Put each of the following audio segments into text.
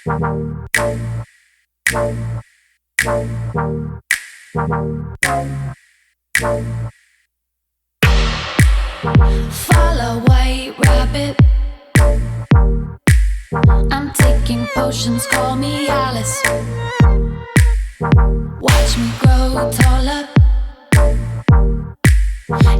Follow white rabbit. I'm taking potions, call me Alice. Watch me grow taller.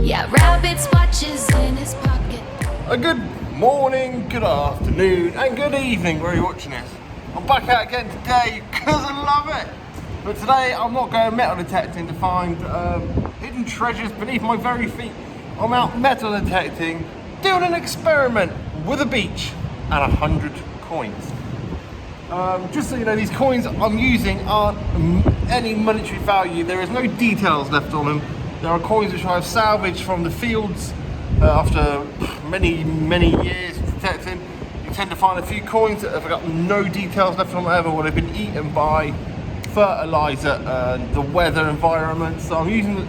Yeah, rabbit's watches in his pocket. A good morning, good afternoon, and good evening where you're watching this. I'm back out again today because I love it. But today I'm not going metal detecting to find hidden treasures beneath my very feet. I'm out metal detecting, doing an experiment with a beach and 100 coins. Just so you know, these coins I'm using aren't any monetary value. There is no details left on them. There are coins which I have salvaged from the fields after many years of detecting. You tend to find a few coins that have got no details left on them ever, or they've been eaten by fertilizer and the weather environment. So I'm using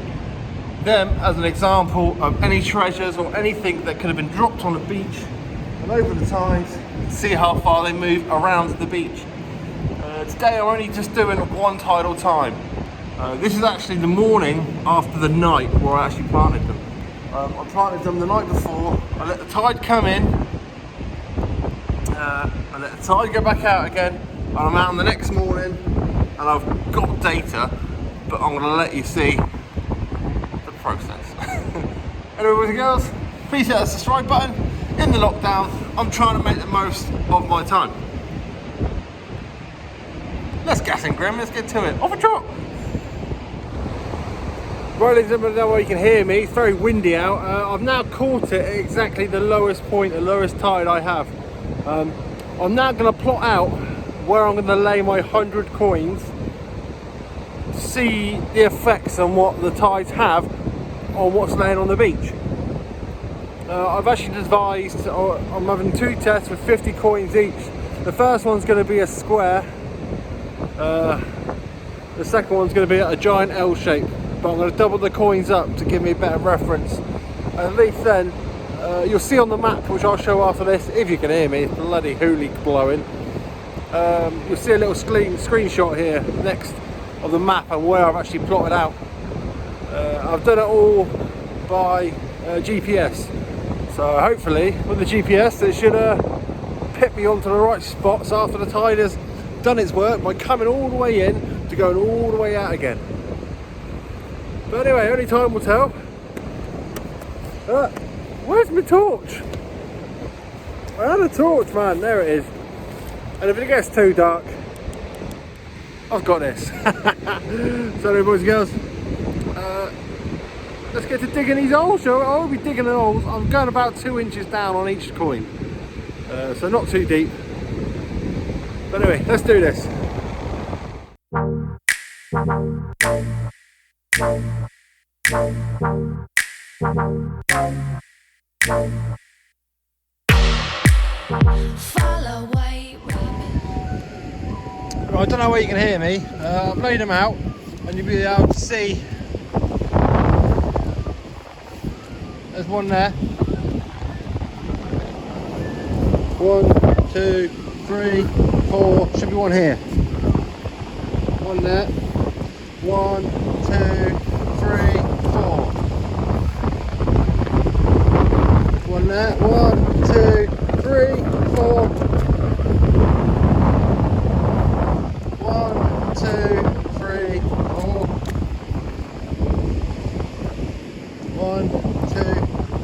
them as an example of any treasures or anything that could have been dropped on the beach, and over the times you can see how far they move around the beach. Today I'm only just doing one tidal time. This is actually the morning after the night where I actually planted them. I planted them the night before. I let the tide come in, I let the tide go back out again, and I'm out on the next morning and I've got data, but I'm going to let you see the process. Anyway, boys and girls, please hit that subscribe button. In the lockdown, I'm trying to make the most of my time. Let's gas and grim, let's get to it. Off a trot! Right, ladies and gentlemen, that way you can hear me. It's very windy out. I've now caught it at exactly the lowest point, the lowest tide I have. I'm now going to plot out where I'm going to lay my 100 coins to see the effects on what the tides have on what's laying on the beach. I've actually devised, I'm having two tests with 50 coins each. The first one's going to be a square. The second one's going to be a giant L shape, but I'm going to double the coins up to give me a better reference. At least then, you'll see on the map, which I'll show after this, if you can hear me, it's bloody hoolie blowing. You'll see a little screenshot here next of the map and where I've actually plotted out. I've done it all by GPS, so hopefully with the GPS it should pip me onto the right spots after the tide has done its work by coming all the way in to going all the way out again. But anyway, only time will tell. Where's my torch? I had a torch, man, there it is. And if it gets too dark, I've got this. So anyway, boys and girls, let's get to digging these holes. So I'll be digging the holes. I'm going about 2 inches down on each coin, so not too deep. But anyway, let's do this. Follow white rabbit. Right, I don't know where you can hear me. I've laid them out and you'll be able to see. There's one there. 1, 2, 3, 4. Should be one here. One there. 1, 2, 3, 4. One there. 1, 2, 3, 4. 1, 2, 3, 4. 1, 2,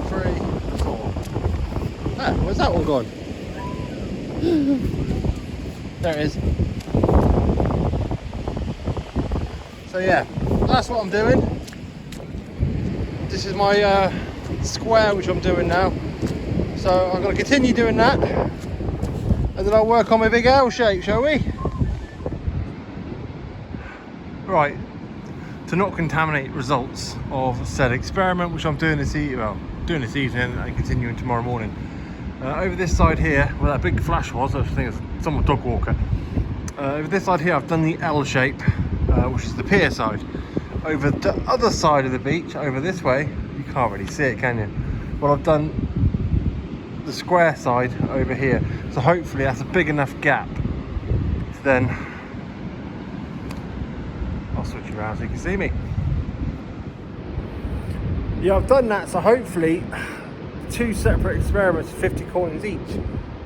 3, 4. Ah, where's that one gone? There it is. So yeah, that's what I'm doing. This is my square which I'm doing now. So I'm going to continue doing that, and then I'll work on my big L shape, shall we? Right, to not contaminate results of said experiment, which I'm doing this evening and continuing tomorrow morning. Over this side here, where that big flash was, I think it's some dog walker. Over this side here, I've done the L shape, which is the pier side. Over the other side of the beach, over this way, you can't really see it, can you? Well, I've done the square side over here, so hopefully that's a big enough gap then I'll switch around so you can see me. Yeah, I've done that, so hopefully 2 separate experiments, 50 coins each,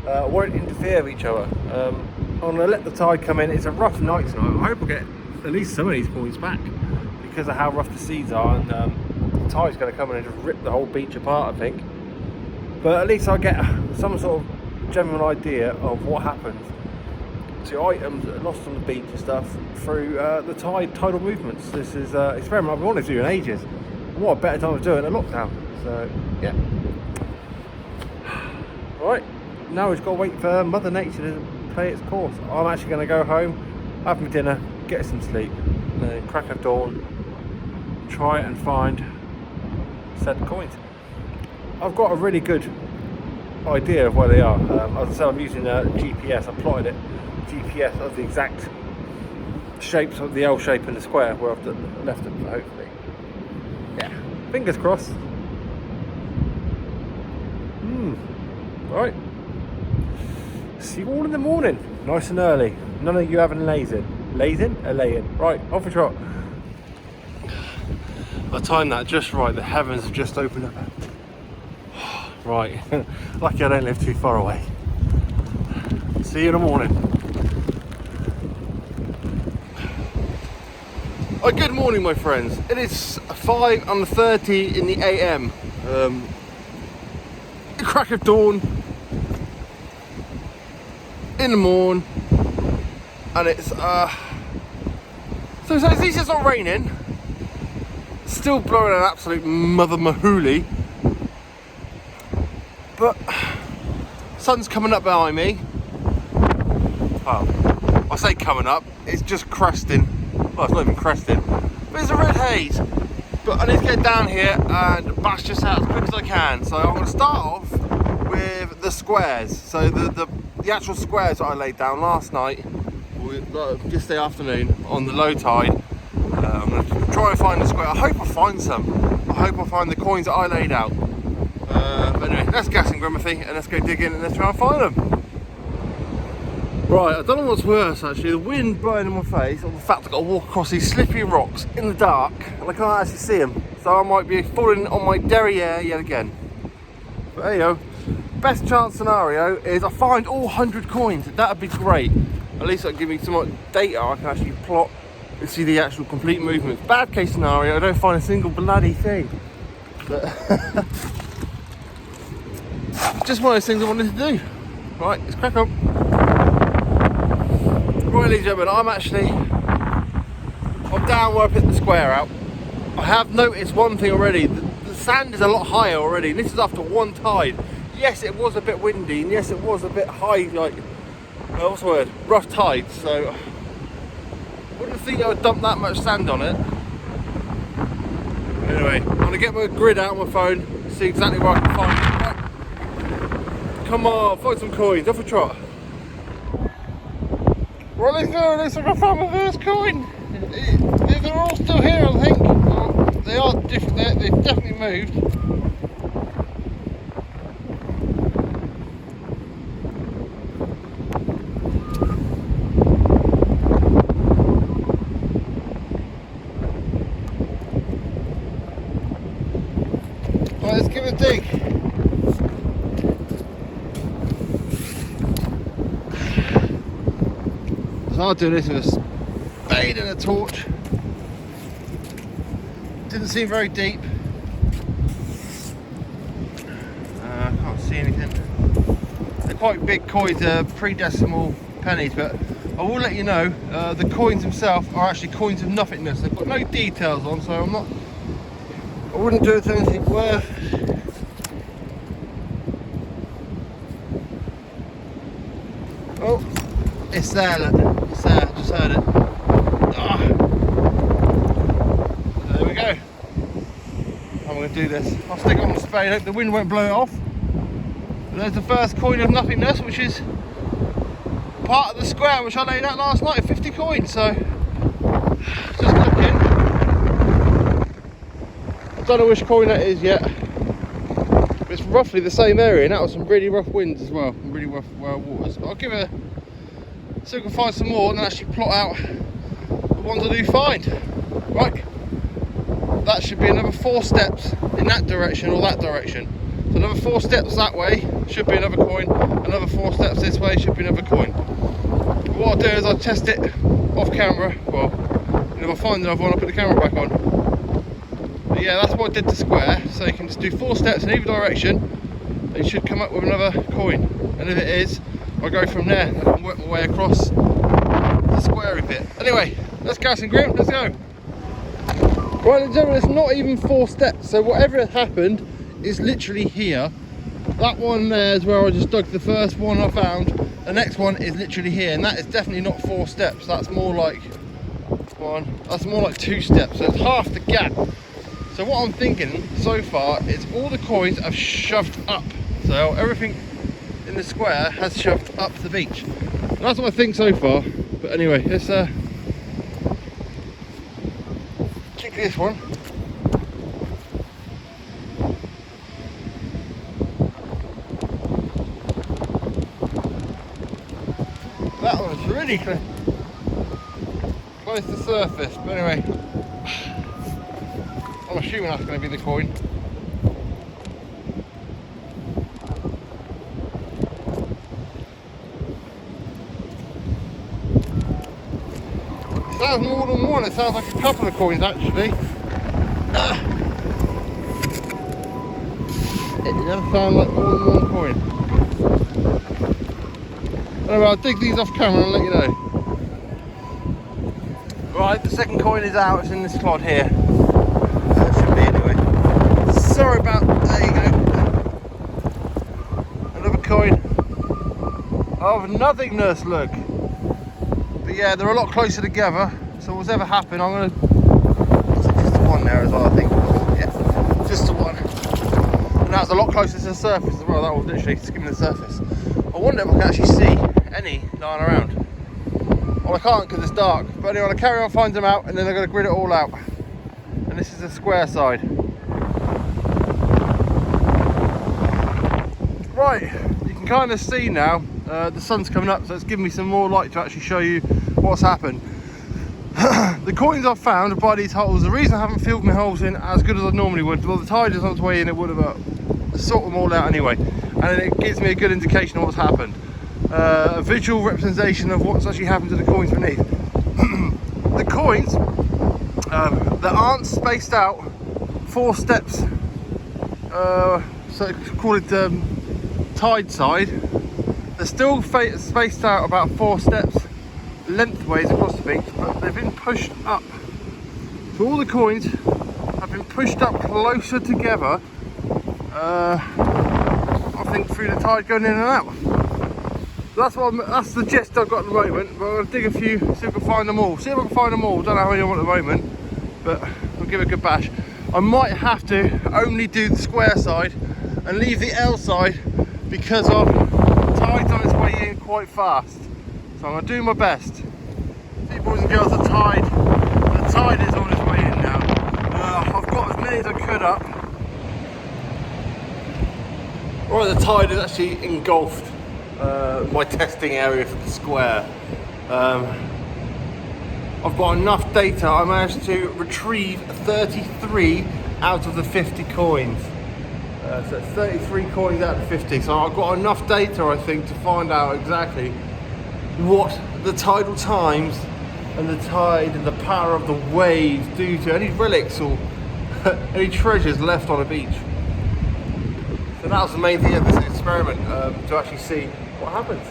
won't interfere with each other. I'm going to let the tide come in. It's a rough night tonight. I hope I get at least some of these coins back because of how rough the seas are, and the tide's going to come in and just rip the whole beach apart, I think. But at least I get some sort of general idea of what happens to items that are lost on the beach and stuff through the tidal movements. This is an experiment I've been wanting to do in ages. What a better time to do it in a lockdown. So yeah. Right, now we've got to wait for Mother Nature to play its course. I'm actually going to go home, have my dinner, get some sleep, and then crack of dawn, try and find said coins. I've got a really good idea of where they are. As I said, I'm using GPS. I plotted it, GPS of the exact shapes of the L shape and the square where I've left them, hopefully. Yeah, fingers crossed. Right, see you all in the morning, nice and early. None of you having laying. Right, off a trot. I timed that just right. The heavens have just opened up. Right, lucky I don't live too far away. See you in the morning. Oh, good morning, my friends. It is 5:30 in the AM. The crack of dawn in the morn, and it's so at least it's not raining. It's still blowing an absolute mother mahooly, but sun's coming up behind me. Well, I say coming up, it's just cresting. Well, it's not even cresting, but it's a red haze. But I need to get down here and bash this out as quick as I can. So I'm going to start off with the squares. So the actual squares that I laid down last night, yesterday afternoon on the low tide. I'm going to try and find the square. I hope I find some. I hope I find the coins that I laid out. But anyway, let's gas and Grimothy and let's go dig in and let's try and find them. Right, I don't know what's worse actually, the wind blowing in my face, or the fact I've got to walk across these slippery rocks in the dark and I can't actually see them. So I might be falling on my derriere yet again. But there you go. Best chance scenario is I find all 100 coins. That would be great. At least that'll give me some more data I can actually plot and see the actual complete movements. Bad case scenario, I don't find a single bloody thing. But just one of those things I wanted to do. Right, let's crack on. Right, ladies and gentlemen, I'm down where I put the square out. I have noticed one thing already. The sand is a lot higher already, and this is after one tide. Yes, it was a bit windy, and yes, it was a bit high, like, what's the word? Rough tide, so I wouldn't think I would dump that much sand on it. Anyway, I'm going to get my grid out on my phone, see exactly where I can find it. Right. Come on, find some coins, off a trot. Well, let's go, at least I can find my first coin. They're all still here, I think. Well, they are different, they've definitely moved. Right, let's give it a dig. I'll do this with a spade and a torch. Didn't seem very deep. I can't see anything. They're quite big coins, pre-decimal pennies, but I will let you know the coins themselves are actually coins of nothingness. They've got no details on, so I wouldn't do it to anything worth. Oh, it's there, look. It's there, just heard it. Ah. There we go. I'm going to do this. I'll stick it on the spade, hope the wind won't blow it off. But there's the first coin of nothingness, which is part of the square which I laid out last night, 50 coins. So, just looking. I don't know which coin that is yet. But it's roughly the same area, and that was some really rough winds as well, and really rough waters. But I'll give it see if we can find some more and then actually plot out the ones I do find. Right, that should be another 4 steps in that direction or that direction. So another 4 steps that way should be another coin, another 4 steps this way should be another coin. But what I'll do is I'll test it off camera, well, and if I find another one I'll put the camera back on. But yeah, that's what I did to square, so you can just do 4 steps in either direction and you should come up with another coin. And if it is, I'll go from there and I can work my way across the squarey bit. Anyway, let's go some grim, let's go. Right, and gentlemen, it's not even 4 steps, so whatever has happened is literally here. That one there is where I just dug the first one I found. The next one is literally here, and that is definitely not 4 steps. That's more like 2 steps, so it's half the gap. So what I'm thinking so far is all the coins have shoved up. So everything in the square has shoved up the beach. And that's what I think so far. But anyway, let's kick this one. That one's really close to surface, but anyway, I'm assuming that's going to be the coin. It sounds more than one, it sounds like a couple of coins actually. It doesn't sound like more than one coin. Anyway, I'll dig these off camera and let you know. Right, the second coin is out, it's in this clod here. That should be anyway. Sorry about, there you go. Another coin of nothingness, look. But yeah, they're a lot closer together, so whatever happened, I'm gonna, just the one there as well, I think. Yeah, just the one. And that's a lot closer to the surface as well, that was literally skimming the surface. I wonder if I can actually see any lying around. Well, I can't because it's dark, but anyway, I'll carry on finding them out and then I'm going to grid it all out. And this is the square side. Right, you can kind of see now, the sun's coming up, so it's giving me some more light to actually show you what's happened. The coins I've found by these holes, the reason I haven't filled my holes in as good as I normally would, well, the tide is on its way in, it would have sort them all out anyway. And it gives me a good indication of what's happened. A visual representation of what's actually happened to the coins beneath. The coins that aren't spaced out 4 steps, so call it tide side, they're still spaced out about 4 steps lengthways across the beach, but they've been pushed up. So all the coins have been pushed up closer together, I think through the tide going in and out. So that's the gist I've got at the moment, but I'm going to dig a few, see if I can find them all. See if I can find them all, don't know how many I want at the moment, but I'll give it a good bash. I might have to only do the square side and leave the L side because of the tide's on its way in quite fast. So I'm going to do my best. See, boys and girls, the tide is on its way in now. I've got as many as I could up. Right, the tide is actually engulfed my testing area for the square. I've got enough data, I managed to retrieve 33 out of the 50 coins. So it's 33 coins out of 50, so I've got enough data, I think, to find out exactly what the tidal times and the tide and the power of the waves do to any relics or any treasures left on a beach. So that was the main thing of this experiment, to actually see what happens.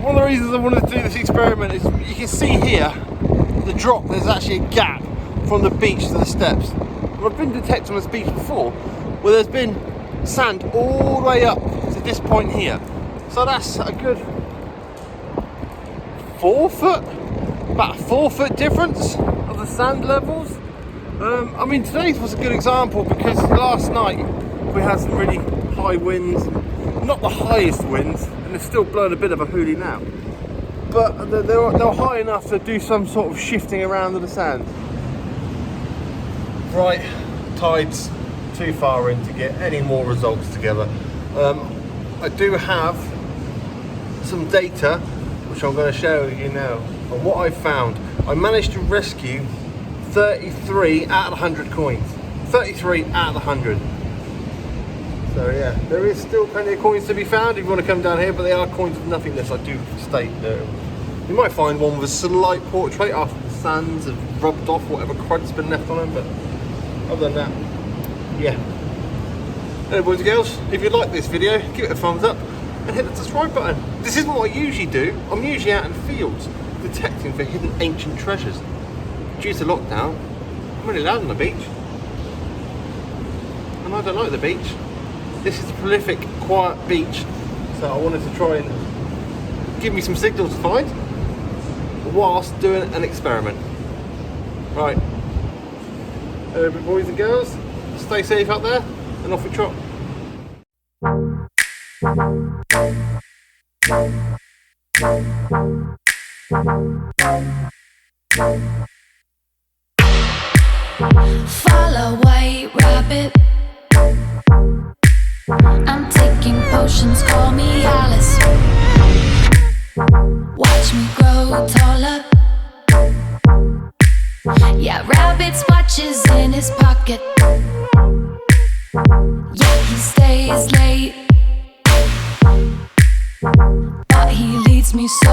One of the reasons I wanted to do this experiment is you can see here, the drop, there's actually a gap from the beach to the steps. And I've been detecting on this beach before, where there's been sand all the way up to this point here. So that's a good 4 foot, about a 4 foot difference of the sand levels. I mean, today was a good example because last night we had some really high winds, not the highest winds, and it's still blowing a bit of a hoolie now, but they were high enough to do some sort of shifting around of the sand. Right, tide's too far in to get any more results together. I do have some data which I'm going to share with you now. And what I found, I managed to rescue 33 out of 100 coins. 33 out of 100. So yeah, there is still plenty of coins to be found if you want to come down here, but they are coins of nothingness, I do state. You might find one with a slight portrait after the sands have rubbed off whatever crud's been left on them, but other than that, yeah. Anyway, boys and girls, if you like this video, give it a thumbs up and hit the subscribe button. This isn't what I usually do. I'm usually out in the fields detecting for hidden ancient treasures. Due to lockdown, I'm only allowed on the beach. And I don't like the beach. This is a prolific, quiet beach, so I wanted to try and give me some signals to find whilst doing an experiment. Right, boys and girls, stay safe out there and off we trot. Follow white rabbit. I'm taking potions, call me Alice. Watch me grow taller. Yeah, rabbit's watches in his pocket. Yeah, he stays late, but he leads me so